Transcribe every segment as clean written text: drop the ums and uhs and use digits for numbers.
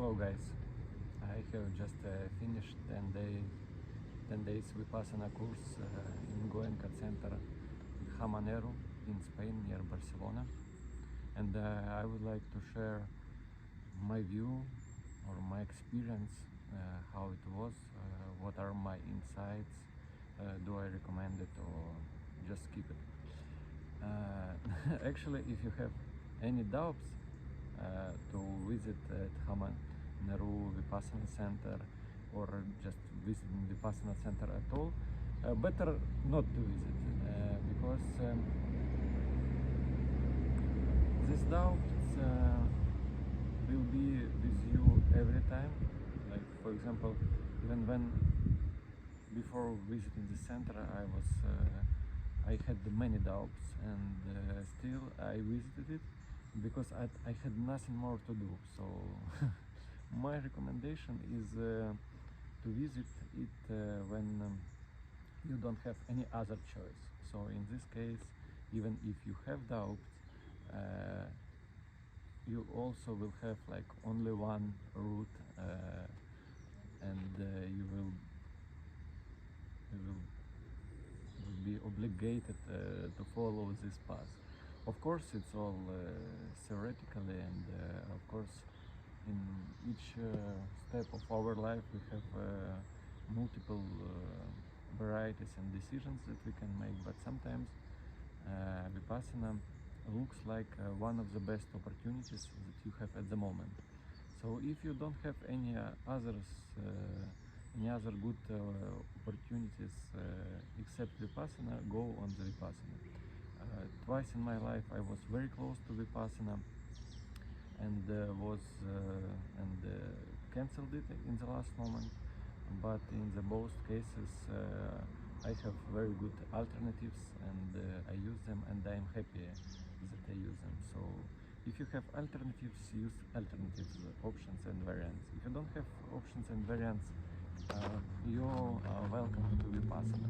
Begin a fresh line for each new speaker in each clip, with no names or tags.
Hello guys, I have just finished 10 days Vipassana course in Enlighment Center in Dhamma Neru in Spain near Barcelona, and I would like to share my view or my experience, how it was, what are my insights, do I recommend it or just skip it. Actually, if you have any doubts to visit Dhamma Neru Vipassana Center or just visiting Vipassana Center at all, better not to visit because these doubts will be with you every time. Like for example, even when before visiting the center I had many doubts, and still I visited it because I had nothing more to do. So my recommendation is to visit it when you don't have any other choice. So in this case, even if you have doubts, you also will have like only one route, and you will be obligated to follow this path. Of course, it's all theoretically, and of course, in each step of our life, we have multiple varieties and decisions that we can make. But sometimes Vipassana looks like one of the best opportunities that you have at the moment. So if you don't have any other good opportunities except Vipassana, go on the Vipassana. Twice in my life I was very close to Vipassana and cancelled it in the last moment, but in the both cases I have very good alternatives, and I use them, and I am happy that I use them. So if you have alternatives, use alternatives, options and variants. If you don't have options and variants, you're welcome to Vipassana.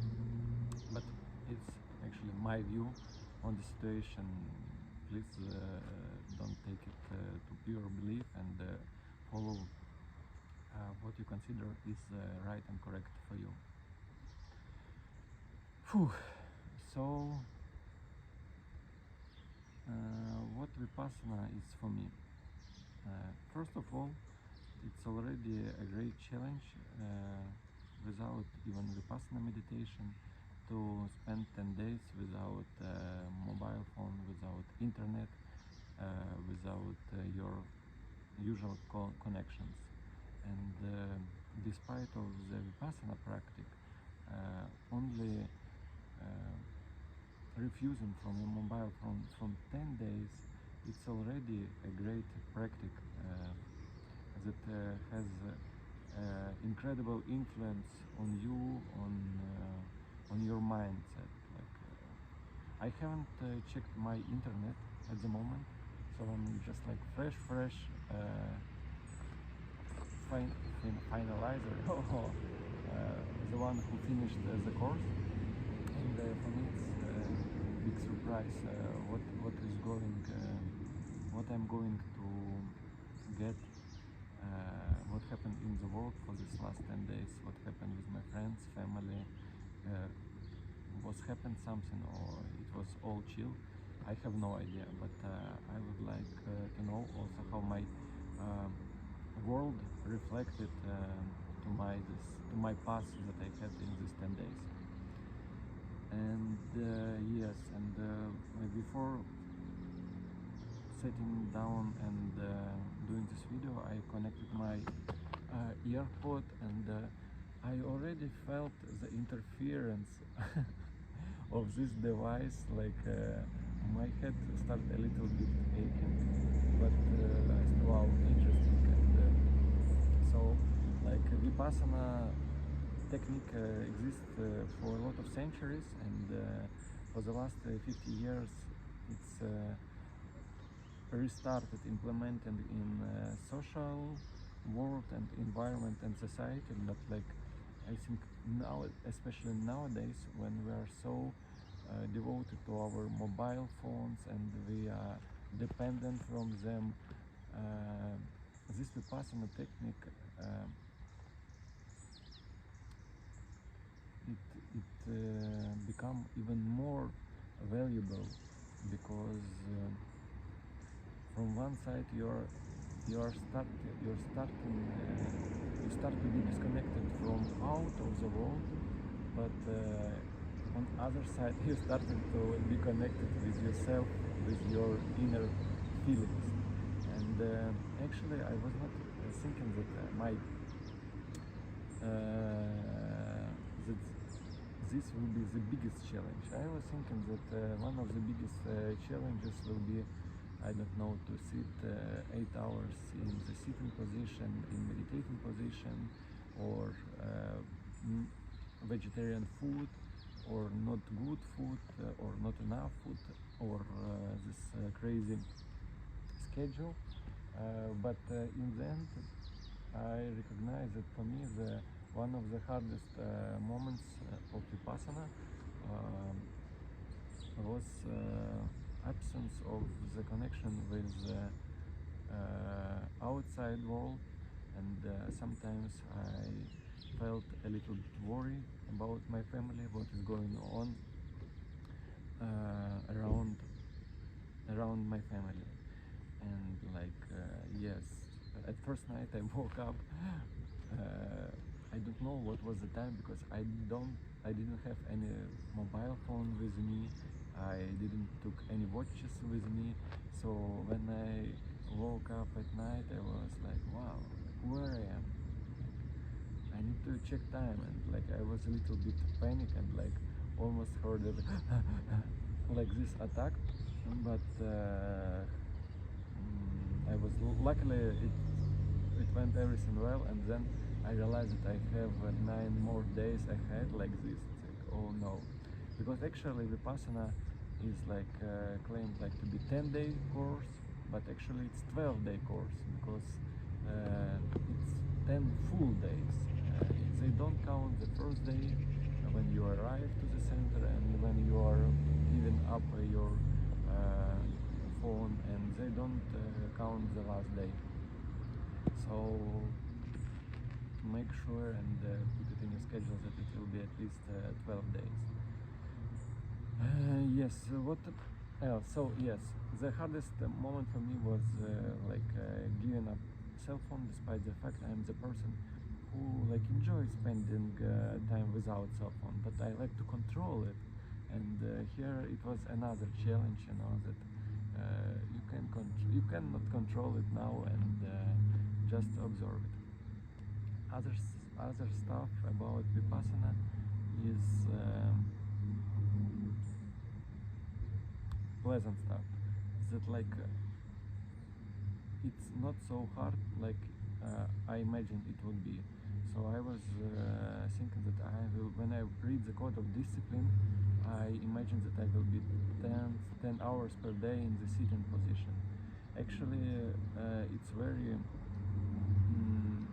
But it's actually my view on the situation. Please don't take it to pure belief, and follow what you consider is right and correct for you. Whew. So what Vipassana is for me? First of all, it's already a great challenge without even Vipassana meditation to spend 10 days without mobile phone, without internet, without your usual connections. And despite of the Vipassana practice, only refusing from your mobile phone from 10 days, it's already a great practice that has incredible influence on you, on your mindset. Like I haven't checked my internet at the moment, so I'm just like fresh finalizer, the one who finished the course, and for me it's a big surprise what I'm going to get, what happened in the world for this last 10 days, what happened with my friends, family, was happened something or it was all chill. I have no idea, but I would like to know also how my world reflected to my past that I had in these 10 days. And yes, and before sitting down and doing this video, I connected my earpod, and I already felt the interference of this device, like my head started a little bit aching, but I said, wow, interesting. And so like Vipassana technique exists for a lot of centuries, and for the last 50 years it's restarted, implemented in social world and environment and society. But like I think now, especially nowadays, when we are so devoted to our mobile phones and we are dependent from them, this Vipassana technique, it become even more valuable because from one side you start to be disconnected from out of the world, but on other side you started to be connected with yourself, with your inner feelings. And actually I was not thinking that that this will be the biggest challenge. I was thinking that one of the biggest challenges will be, I don't know, to sit 8 hours in the sitting position, in meditating position, or vegetarian food, or not good food, or not enough food, or this crazy schedule. But in the end, I recognize that for me one of the hardest moments of Vipassana was absence of the connection with outside world, and sometimes I felt a little bit worried about my family, what is going on around my family. And yes, at first night I woke up, I don't know what was the time, because I didn't have any mobile phone with me, I didn't took any watches with me. So when I woke up at night, I was like, wow, where I am, I need to check time. And I was a little bit panic, and almost heard like this attack. But I was luckily it went everything well, and then I realized that I have 9 more days ahead like this. It's like, oh no, because actually Vipassana is claimed to be 10-day course, but actually it's 12-day course, because it's 10 full days. They don't count the first day when you arrive to the center and when you are giving up your phone, and they don't count the last day. So make sure and put it in your schedule that it will be at least 12 days. Yes, what else? So yes, the hardest moment for me was giving up cell phone, despite the fact I am the person who enjoys spending time without cell phone, but I like to control it. And here it was another challenge, that you cannot control it now, and just observe it. Other stuff about Vipassana is pleasant stuff, that it's not so hard I imagined it would be. So I was thinking that when I read the code of discipline, I imagine that I will be 10 hours per day in the sitting position. Actually, it's very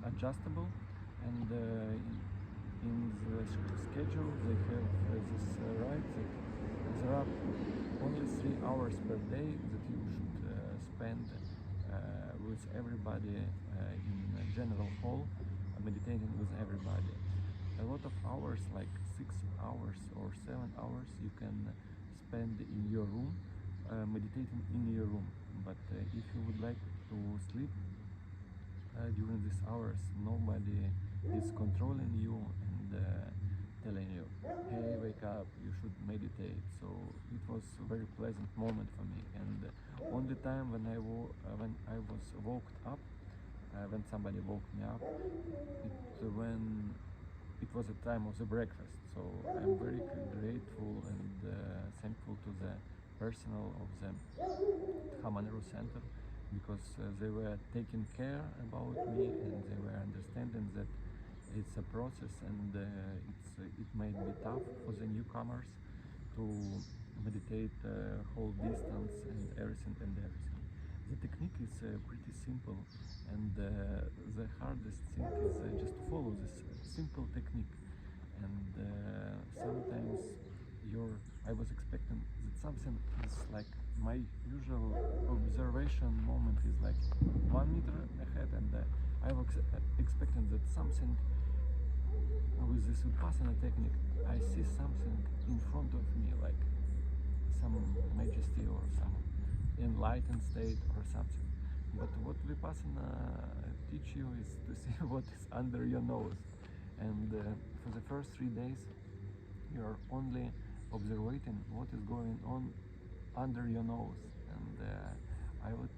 adjustable, and in the schedule they have this right that there are only 3 hours per day that you should spend with everybody in a general hall, meditating with everybody. A lot of hours, like 6 hours or 7 hours, you can spend in your room, meditating in your room. But if you would like to sleep during these hours, nobody is controlling you and telling you, hey, wake up, you should meditate. So it was a very pleasant moment for me. And only time when I was woke up, when somebody woke me up, when it was a time of the breakfast. So I'm very grateful and thankful to the personnel of the Dhamma Neru Center, because they were taking care about me, and they were understanding that it's a process, and it might be tough for the newcomers to meditate whole distance and everything. The technique is pretty simple, and the hardest thing is just to follow this simple technique. And sometimes I was expecting that something is my usual observation moment is like 1 meter ahead, and I was expecting that something with this Vipassana technique, I see something in front of me, like some majesty or some enlightened state or something. But what Vipassana teach you is to see what is under your nose. And for the first 3 days, you're only observing what is going on under your nose. And I would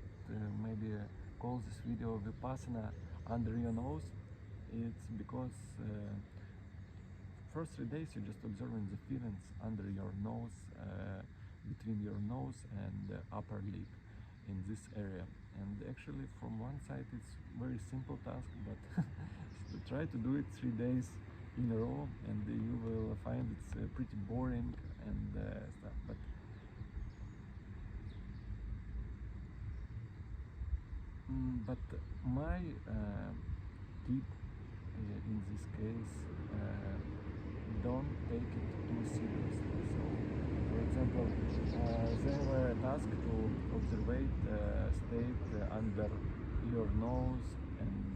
maybe call this video Vipassana under your nose. It's because first 3 days you're just observing the feelings under your nose, between your nose and the upper lip in this area. And actually from one side it's very simple task, but try to do it 3 days in a row and you will find it's pretty boring and stuff. But my tip in this case, don't take it too seriously. So, for example, there were a task to observe state under your nose and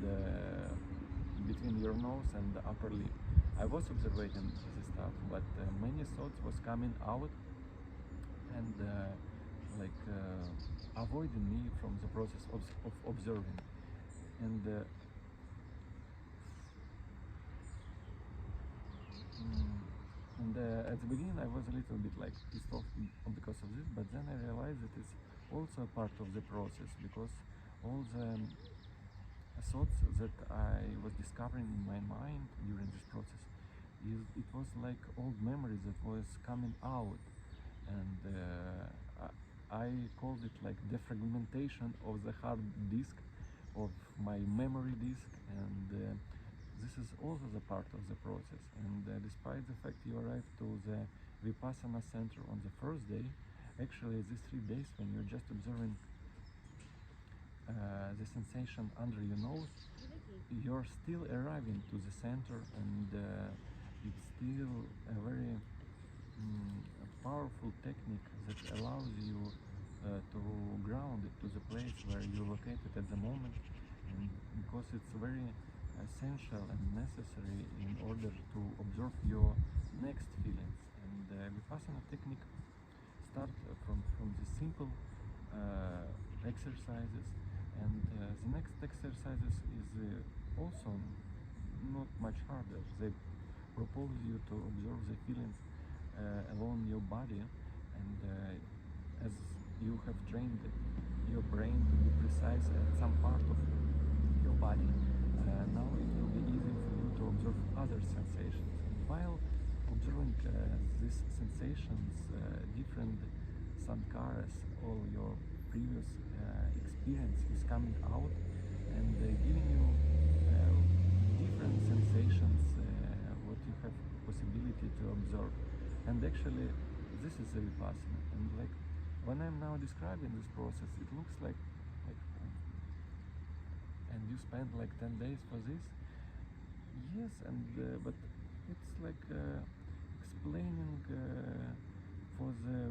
between your nose and the upper lip. I was observing this stuff, but many thoughts was coming out and avoiding me from the process of observing. And at the beginning I was a little bit like pissed off because of this, but then I realized that it's also a part of the process, because all the thoughts that I was discovering in my mind during this process, it was like old memories that was coming out, and I called it like defragmentation of the hard disk of my memory disk, and this is also the part of the process. And despite the fact you arrive to the Vipassana center on the first day, actually these 3 days when you're just observing the sensation under your nose, you're still arriving to the center, and it's still a very powerful technique that allows you to ground it to the place where you're located at the moment, and because it's very essential and necessary in order to observe your next feelings. And Vipassana technique start from the simple exercises, and the next exercises is also not much harder. They propose you to observe the feelings along your body, and as you have trained your brain to be precise at some part of your body, now it will be easy for you to observe other sensations. And while observing these sensations, different sankharas, all your previous experience is coming out and giving you different sensations, what you have possibility to observe. And actually this is the Vipassana. And like when I'm now describing this process, it looks like and you spend like 10 days for this. Yes, and but it's like explaining for the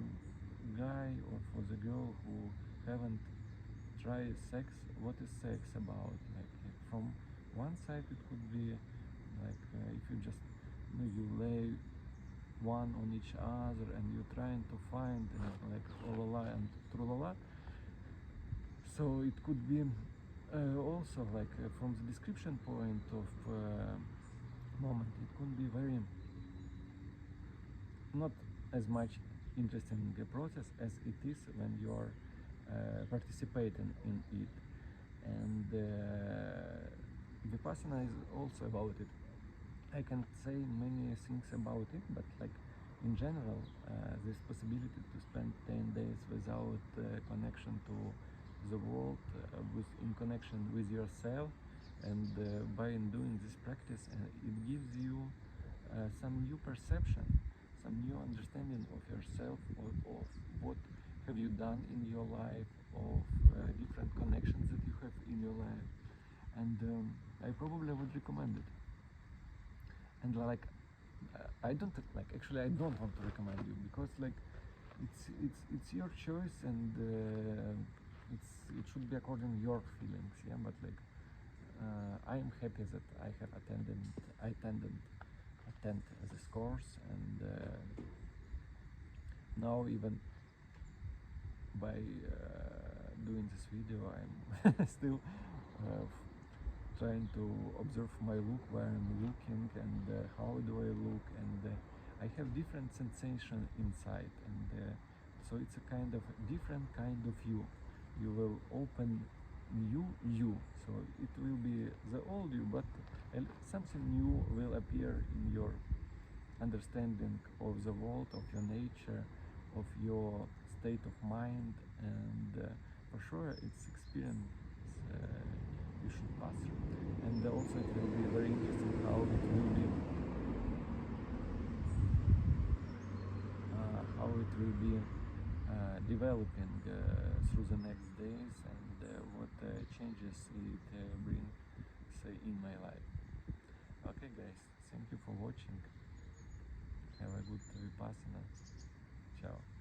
guy or for the girl who haven't tried sex, what is sex about. Like from one side it could be like if you just you lay one on each other and you're trying to find like olala and trulala. So it could be also like from the description point of moment, it could be very not as much interesting process as it is when you are participating in it. And Vipassana is also about it. I can say many things about it, but like in general, this possibility to spend 10 days without connection to the world, in connection with yourself, and by doing this practice, it gives you some new perception, some new understanding of yourself, of what have you done in your life, of different connections that you have in your life, and I probably would recommend it. And like I don't want to recommend you, because like it's your choice, and it should be according to your feelings, yeah. But like I am happy that I have attend this course, and now even by doing this video, I'm still trying to observe my look, where I'm looking, and how do I look, and I have different sensation inside, and so it's a kind of different kind of you. You will open new you, so it will be the old you, but something new will appear in your understanding of the world, of your nature, of your state of mind, and for sure it's experience you should pass through. And also it will be very interesting how it will be developing through the next days, and what changes it brings in my life. Okay guys, thank you for watching. Have a good Vipassana. Ciao.